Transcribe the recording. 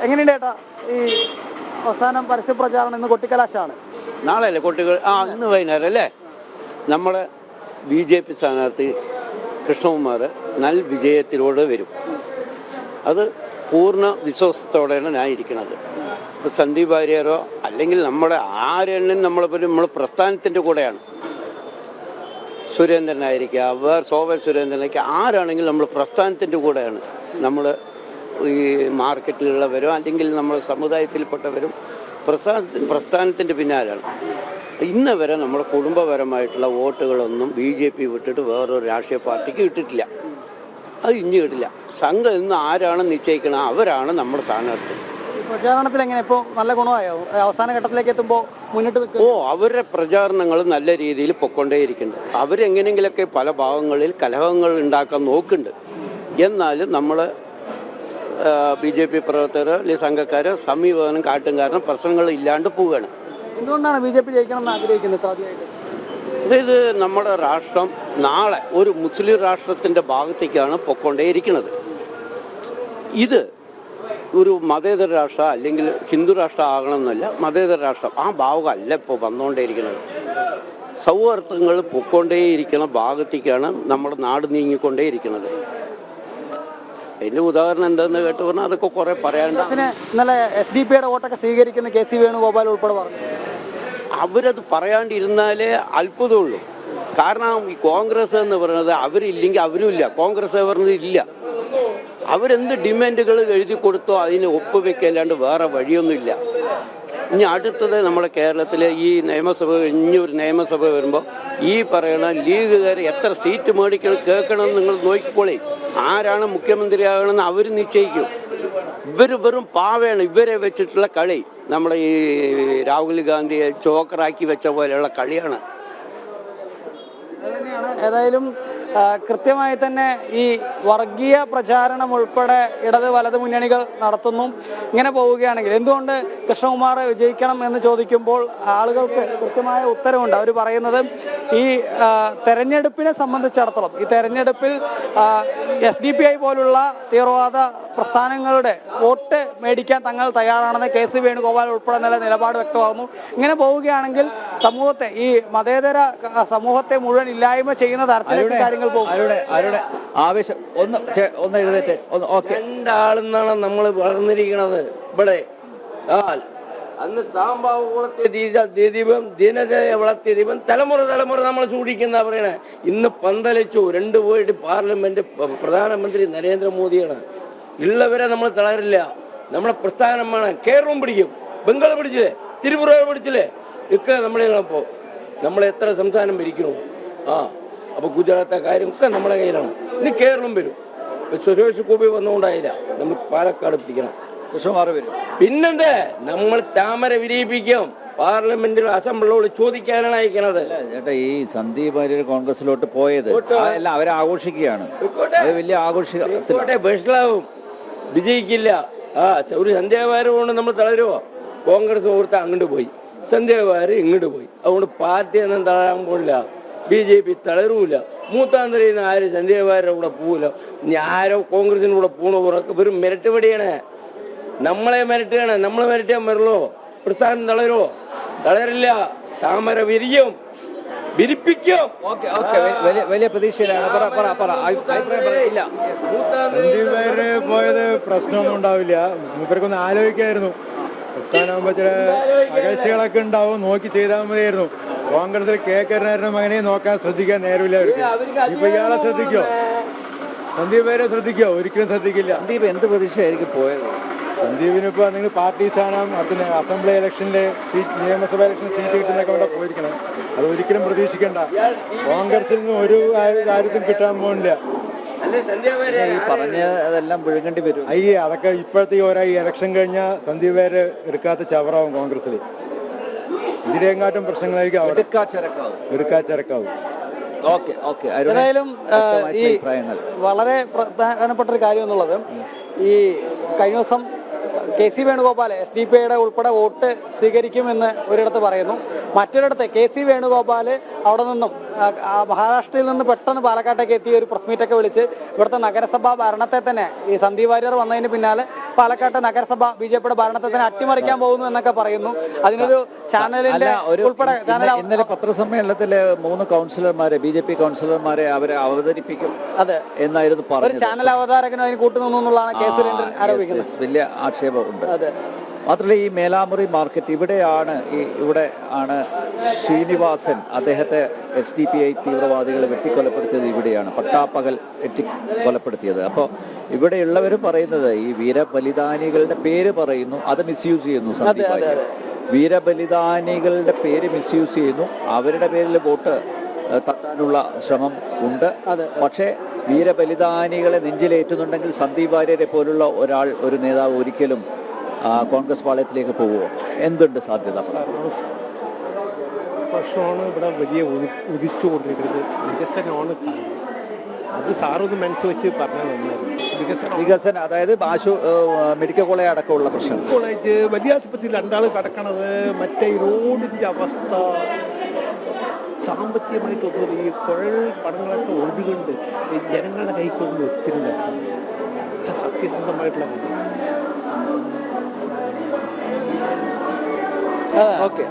എങ്ങനെയുണ്ട് ചേട്ടാ ഈ അവസാനം പരസ്യ പ്രചാരണം ഇന്ന് കൊട്ടിക്കലാശമാണ്? നാളെ അല്ലേ കുട്ടികൾ? ഇന്ന് വൈകുന്നേരം അല്ലേ? നമ്മുടെ BJP സ്ഥാനാർത്ഥി കൃഷ്ണകുമാർ നല്ല വിജയത്തിലൂടെ വരും. അത് പൂർണ്ണ വിശ്വാസത്തോടെയാണ് ഞാൻ ഇരിക്കുന്നത്. ഇപ്പോൾ സന്ദീപ് വാര്യരോ അല്ലെങ്കിൽ നമ്മുടെ ആരെണ്ണം നമ്മൾ പ്രസ്ഥാനത്തിൻ്റെ കൂടെയാണ്. സുരേന്ദ്രനായിരിക്കുക, ശോഭ സുരേന്ദ്രനായിരിക്കുക, ആരാണെങ്കിലും നമ്മൾ പ്രസ്ഥാനത്തിൻ്റെ കൂടെയാണ്. നമ്മൾ ഈ മാർക്കറ്റിലുള്ളവരും അല്ലെങ്കിൽ നമ്മുടെ സമുദായത്തിൽപ്പെട്ടവരും പ്രസ്ഥാനത്തിൻ്റെ പിന്നാലെയാണ്. ഇന്ന് വരെ നമ്മുടെ കുടുംബപരമായിട്ടുള്ള വോട്ടുകളൊന്നും BJP വിട്ടിട്ട് വേറൊരു രാഷ്ട്രീയ പാർട്ടിക്ക് കിട്ടിയിട്ടില്ല. അത് ഇനി കിട്ടില്ല. സംഘം ഇന്ന് ആരാണ് നിശ്ചയിക്കണം, അവരാണ് നമ്മുടെ സ്ഥാനാർത്ഥി. പ്രചാരണത്തിൽ എങ്ങനെ ഇപ്പോൾ നല്ല ഗുണമായോ? അവസാന ഘട്ടത്തിലേക്ക് എത്തുമ്പോൾ മുന്നിട്ട് നിൽക്കും? അവരുടെ പ്രചാരണങ്ങൾ നല്ല രീതിയിൽ പൊക്കൊണ്ടേയിരിക്കുന്നുണ്ട്. അവരെങ്ങനെയെങ്കിലൊക്കെ പല ഭാഗങ്ങളിൽ കലഹങ്ങൾ ഉണ്ടാക്കാൻ നോക്കുന്നുണ്ട്. എന്നാലും നമ്മൾ BJP പ്രവർത്തകർ അല്ലെങ്കിൽ സംഘക്കാർ സമീപനം കാട്ടും. കാരണം പ്രശ്നങ്ങൾ ഇല്ലാണ്ട് പോവുകയാണ്. എന്തുകൊണ്ടാണ് BJP ജയിക്കണം എന്ന് ആഗ്രഹിക്കുന്നത് ആദ്യമായിട്ട്? അതായത് നമ്മുടെ രാഷ്ട്രം നാളെ ഒരു മുസ്ലിം രാഷ്ട്രത്തിൻ്റെ ഭാഗത്തേക്കാണ് പൊക്കൊണ്ടേയിരിക്കുന്നത്. ഇത് ഒരു മതേതര രാഷ്ട്രം അല്ലെങ്കിൽ ഹിന്ദു രാഷ്ട്രം ആകണമെന്നല്ല, മതേതര രാഷ്ട്രം ആ ഭാഗമല്ല ഇപ്പോൾ വന്നുകൊണ്ടേയിരിക്കുന്നത്. സൗഹാർദ്ദങ്ങൾ പൊക്കൊണ്ടേയിരിക്കുന്ന ഭാഗത്തേക്കാണ് നമ്മുടെ നാട് നീങ്ങിക്കൊണ്ടേയിരിക്കുന്നത്. അതിൻ്റെ ഉദാഹരണം എന്താണെന്ന് കേട്ട് പറഞ്ഞാൽ അതൊക്കെ കുറേ പറയാനുണ്ട്. ഇന്നലെ SDP-യുടെ വോട്ടൊക്കെ സ്വീകരിക്കുന്ന KC വേണുഗോപാൽ ഉൾപ്പെടെ പറഞ്ഞു. അവരത് പറയാണ്ടിരുന്നാലേ അത്ഭുതമുള്ളൂ. കാരണം ഈ കോൺഗ്രസ് എന്ന് പറയുന്നത് അവരില്ലെങ്കിൽ അവരും ഇല്ല, കോൺഗ്രസ് പറഞ്ഞത് ഇല്ല. അവരെന്ത് ഡിമാൻഡുകൾ എഴുതി കൊടുത്തോ അതിന് ഒപ്പുവെക്കല്ലാണ്ട് വേറെ വഴിയൊന്നുമില്ല. ഇനി അടുത്തത് നമ്മുടെ കേരളത്തിലെ ഈ നിയമസഭ, ഇനിയൊരു നിയമസഭ വരുമ്പോൾ ഈ പറയണ ലീഗുകാർ എത്ര സീറ്റ് മേടിക്കണം കേൾക്കണം നിങ്ങൾ നോക്കിക്കോളേ. ആരാണ് മുഖ്യമന്ത്രിയാകണമെന്ന് അവർ നിശ്ചയിക്കും. ഇവർ വെറും പാവയാണ്. ഇവരെ വെച്ചിട്ടുള്ള കളി നമ്മുടെ ഈ രാഹുൽ ഗാന്ധിയെ ചോക്കറാക്കി വെച്ച പോലെയുള്ള കളിയാണ്. ഏതായാലും കൃത്യമായി തന്നെ ഈ വർഗീയ പ്രചാരണം ഉൾപ്പെടെ ഇടത് വലത് മുന്നണികൾ നടത്തുന്നു. ഇങ്ങനെ പോവുകയാണെങ്കിൽ എന്തുകൊണ്ട് കൃഷ്ണകുമാർ വിജയിക്കണം എന്ന് ചോദിക്കുമ്പോൾ ആളുകൾക്ക് കൃത്യമായ ഉത്തരവുണ്ട്. അവർ പറയുന്നത് ഈ തെരഞ്ഞെടുപ്പിനെ സംബന്ധിച്ചിടത്തോളം ഈ തെരഞ്ഞെടുപ്പിൽ SDPI പോലുള്ള തീവ്രവാദ പ്രസ്ഥാനങ്ങളുടെ വോട്ട് മേടിക്കാൻ തങ്ങൾ തയ്യാറാണെന്ന് KC വേണുഗോപാൽ ഉൾപ്പെടെ നിലപാട് വ്യക്തമാകുന്നു. ഇങ്ങനെ പോവുകയാണെങ്കിൽ സമൂഹത്തെ, ഈ മതേതര സമൂഹത്തെ മുഴുവൻ ഇല്ലായ്മ ചെയ്യുന്ന തരത്തിലേക്ക് കാര്യങ്ങൾ പോകും. അവരുടെ ആവേശം ഒന്ന് എഴുതട്ടെ. രണ്ടാളെന്നാണ് നമ്മൾ വളർന്നിരിക്കുന്നത് ഇവിടെ. അന്ന് സാമ്പാവ് വളർത്തിയ ദീപം, ദീനജയ വളർത്തിയ ദീപം തലമുറ നമ്മൾ സൂക്ഷിക്കുന്ന പറയണേ. ഇന്ന് പന്തലിച്ചു. 2 പോയിട്ട് പാർലമെന്റ് പ്രധാനമന്ത്രി നരേന്ദ്രമോദിയാണ്. ഉള്ളവരെ നമ്മൾ തളരില്ല. നമ്മളെ പ്രസ്ഥാനമാണ്. കേരളം പിടിക്കും, ബംഗാൾ പിടിച്ചില്ലേ, ത്രിപുര പിടിച്ചില്ലേ, ഒക്കെ നമ്മളിപ്പോ നമ്മൾ എത്ര സംസ്ഥാനം ഭരിക്കണു. അപ്പൊ ഗുജറാത്തെ കാര്യം ഒക്കെ നമ്മുടെ കയ്യിലാണ്. ഇനി കേരളം വരും. സുരേഷ് ഗോപി വന്നുകൊണ്ടായില്ല, നമ്മൾ പാലക്കാട് പിടിക്കണം. കൃഷ്ണകുമാർ വരും. പിന്നെന്താ, നമ്മൾ താമര വിരിയിപ്പിക്കും. പാർലമെന്റിൽ അസംബ്ലിയോട് ചോദിക്കാനാണ് അയക്കണത്. ചേട്ടാ, ഈ സന്ദീപ് വാര്യർ കോൺഗ്രസിലോട്ട് പോയത് എല്ലാം അവരെ ആഘോഷിക്കുകയാണ്. വലിയ ആഘോഷിക്കട്ടെ. ബഹളാവും, വിജയിക്കില്ല. ഒരു സന്ധ്യാവാരം കൊണ്ട് നമ്മൾ തളരുമോ? കോൺഗ്രസ് കൊടുത്താൽ അങ്ങോട്ട് പോയി, സന്ധ്യാവാരം ഇങ്ങോട്ട് പോയി. അതുകൊണ്ട് പാർട്ടി ഒന്നും തളരാൻ പോകില്ല. BJP തളരൂല. മൂത്താന്തരയിൽ ആരും സന്ധ്യാവാരുടെ കൂടെ പോവില്ല. ഇനി ആരോ കോൺഗ്രസിൻ്റെ കൂടെ പോണ പുറക്ക് വെറും മെരട്ട് പടിയാണ്. നമ്മളെ മെരട്ടുകയാണ്. നമ്മളെ മെരട്ടാൻ വരുള്ളൂ. പ്രസ്ഥാനം തളരുമോ? തളരില്ല. താമര വിരിയും, വിരിപ്പിക്കും. വലിയ പ്രതീക്ഷയിലാണ്. പോയത് പ്രശ്നമൊന്നും ഉണ്ടാവില്ല. മൂപ്പർക്കൊന്ന് ആലോചിക്കായിരുന്നു. പ്രസ്ഥാനമാകുമ്പോൾ ചില അകൽച്ചകളൊക്കെ ഉണ്ടാവും. നോക്കി ചെയ്താൽ മതിയായിരുന്നു. കോൺഗ്രസിൽ കരുണാകരന്റെ മകനെ നോക്കാൻ ശ്രദ്ധിക്കാൻ നേരമില്ല അവർക്ക്. ഇപ്പൊ ഇയാളെ ശ്രദ്ധിക്കോ? സന്ദീപ് വരെ ശ്രദ്ധിക്കോ? ഒരിക്കലും ശ്രദ്ധിക്കില്ല. സന്ദീപ് എന്ത് പ്രതീക്ഷയായിരിക്കും പോയത്? സന്ദീപിന് ഇപ്പൊ നിങ്ങൾ പാർട്ടി സ്ഥാനം, അടുത്ത അസംബ്ലി ഇലക്ഷന്റെ നിയമസഭാ ഇലക്ഷൻ സീറ്റ് കിട്ടുന്നൊക്കെ അവിടെ പോയിരിക്കണം. അത് ഒരിക്കലും പ്രതീക്ഷിക്കണ്ട. കോൺഗ്രസിൽ നിന്ന് ഒരു കാര്യത്തിനും കിട്ടാൻ പോകില്ല. ഈ പറഞ്ഞതെല്ലാം വിഴുങ്ങേണ്ടി വരും. അതൊക്കെ ഇപ്പോഴത്തെ ഓരോ ഇലക്ഷൻ കഴിഞ്ഞാൽ സന്ദീപ് വരെ എടുക്കാത്ത ചവറാവും കോൺഗ്രസിൽ. ഇതിനെക്കാട്ടും പ്രശ്നങ്ങളായിരിക്കും അവിടെ എടുക്കാച്ചിറക്കാവും. ഏതായാലും ഈ വളരെ പ്രധാനപ്പെട്ട ഒരു കാര്യം എന്നുള്ളത്, ഈ കഴിഞ്ഞ ദിവസം KC വേണുഗോപാൽ SDP-യുടെ ഉൾപ്പെടെ വോട്ട് സ്വീകരിക്കുമെന്ന് ഒരിടത്ത് പറയുന്നു. മറ്റൊരിടത്ത് KC വേണുഗോപാൽ അവിടെ നിന്നും മഹാരാഷ്ട്രയിൽ നിന്ന് പെട്ടെന്ന് പാലക്കാട്ടേക്ക് എത്തി ഒരു പ്രസ് മീറ്റൊക്കെ വിളിച്ച് ഇവിടുത്തെ നഗരസഭാ ഭരണത്തെ തന്നെ ഈ സന്ദീപ് വാര്യർ വന്നതിന് പിന്നാലെ പാലക്കാട്ട് നഗരസഭ BJPയുടെ ഭരണത്തെ തന്നെ അട്ടിമറിക്കാൻ പോകുന്നു എന്നൊക്കെ പറയുന്നു. അതിനൊരു ചാനലിന്റെ ഉൾപ്പെടെ ചാനൽ ഇന്നലെ പത്രസമ്മേളനത്തില് 3 കൗൺസിലർമാരെ BJP കൗൺസിലർമാരെ അവരെ അവതരിപ്പിക്കും എന്നായിരുന്നു ഒരു പറഞ്ഞത്. ചാനൽ അവതാരകനും അതിന് കൂട്ടുനിന്നു എന്നുള്ളതാണ് കെ സുരേന്ദ്രൻ ആരോപിക്കുന്നത്. വലിയ ആക്ഷേപമുണ്ട്. മാത്രമല്ല ഈ മേലാമുറി മാർക്കറ്റ് ഇവിടെ ആണ് ശ്രീനിവാസൻ അദ്ദേഹത്തെ SDPI തീവ്രവാദികൾ വെട്ടിക്കൊലപ്പെടുത്തിയത് ഇവിടെയാണ്, പട്ടാപ്പകൽ കൊലപ്പെടുത്തിയത്. അപ്പോൾ ഇവിടെയുള്ളവർ പറയുന്നത് ഈ വീരബലിദാനികളുടെ പേര് പറയുന്നു, അത് മിസ്യൂസ് ചെയ്യുന്നു. വീരബലിദാനികളുടെ പേര് മിസ്യൂസ് ചെയ്യുന്നു, അവരുടെ പേരിൽ വോട്ട് തട്ടാനുള്ള ശ്രമം ഉണ്ട്. പക്ഷേ വീരബലിദാനികളെ നെഞ്ചിലേറ്റുന്നുണ്ടെങ്കിൽ സന്ദീപ് വാര്യരെ പോലുള്ള ഒരു നേതാവ് ഒരിക്കലും കോൺഗ്രസ് പാളയത്തിലേക്ക് പോവുമോ? എന്തുണ്ട് സാധ്യത? പ്രശ്നമാണ് ഇവിടെ വലിയ ഉദിച്ചുകൊണ്ടിരിക്കുന്നത്. വികസനമാണ് അത് സാറൊന്ന് മനസ്സ് വെച്ച് പറഞ്ഞാൽ വികസനം, അതായത് മെഡിക്കൽ കോളേജ് അടക്കമുള്ള പ്രശ്നം. കോളേജ്, വലിയ ആശുപത്രി 2 ആൾ കിടക്കണത്, മറ്റേ ഈ റോഡിൻ്റെ അവസ്ഥ, സാമ്പത്തികമായിട്ടൊന്നും ഈ കുഴൽ പണങ്ങളൊക്കെ ഒഴിവുകൊണ്ട് ജനങ്ങളുടെ കൈക്കൊന്നും എത്തില്ല. സത്യസന്ധമായിട്ടുള്ള ഓക്കെ